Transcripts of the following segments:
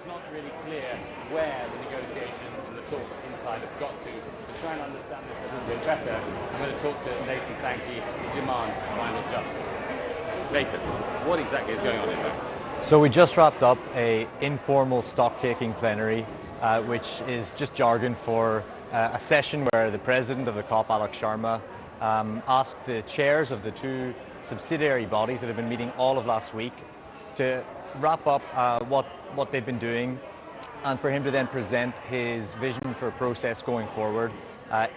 it's not really clear where the negotiations and the talks inside have got to. To try and understand this a little bit better, I'm going to talk to Nathan Thanki to demand final justice. Nathan, what exactly is going on in there? So we just wrapped up a informal stock-taking plenary, which is just jargon for a session where the president of the COP, Alex Sharma, asked the chairs of the two subsidiary bodies that have been meeting all of last week to wrap up what they've been doing, and for him to then present his vision for a process going forward.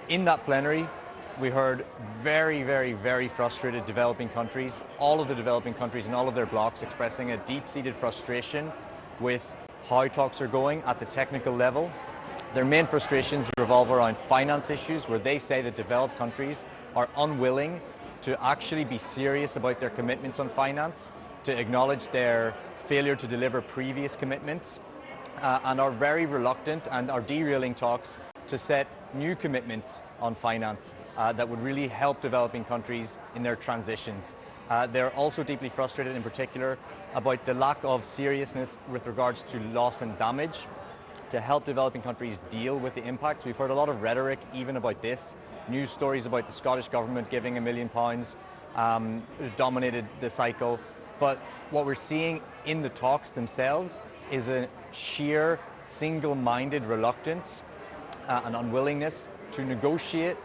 In that plenary, we heard very, very, very frustrated developing countries, all of the developing countries and all of their blocs expressing a deep-seated frustration with how talks are going at the technical level. Their main frustrations revolve around finance issues, where they say that developed countries are unwilling to actually be serious about their commitments on finance, to acknowledge their failure to deliver previous commitments, and are very reluctant and are derailing talks to set new commitments on finance that would really help developing countries in their transitions. They're also deeply frustrated in particular about the lack of seriousness with regards to loss and damage to help developing countries deal with the impacts. We've heard a lot of rhetoric even about this. News stories about the Scottish government giving £1 million dominated the cycle. But what we're seeing in the talks themselves is a sheer single-minded reluctance and unwillingness to negotiate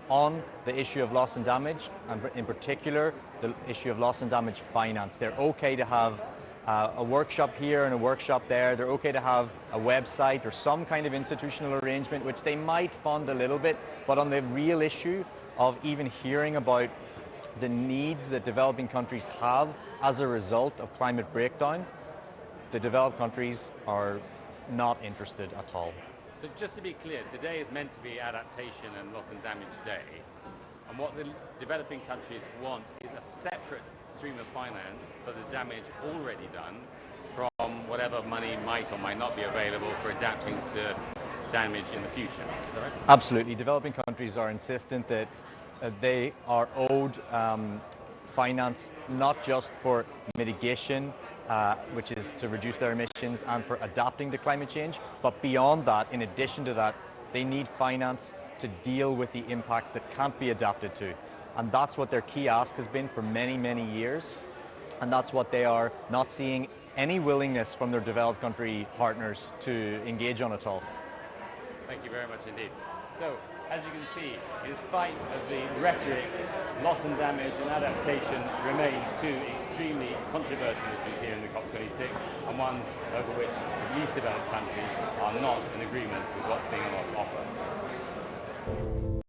on the issue of loss and damage, and in particular the issue of loss and damage finance. They're okay to have a workshop here and a workshop there. They're okay to have a website or some kind of institutional arrangement which they might fund a little bit, but on the real issue of even hearing about the needs that developing countries have as a result of climate breakdown, the developed countries are not interested at all. So just to be clear, today is meant to be adaptation and loss and damage day, and what the developing countries want is a separate stream of finance for the damage already done from whatever money might or might not be available for adapting to damage in the future. Is that right? Absolutely. Developing countries are insistent that they are owed finance not just for mitigation, which is to reduce their emissions, and for adapting to climate change, but beyond that, in addition to that, they need finance to deal with the impacts that can't be adapted to. And that's what their key ask has been for many, many years. And that's what they are not seeing any willingness from their developed country partners to engage on at all. Thank you very much indeed. So, as you can see, in spite of the rhetoric, loss and damage and adaptation remain two extremely controversial issues here in the COP26, and ones over which the least developed countries are not in agreement with what's being on offer.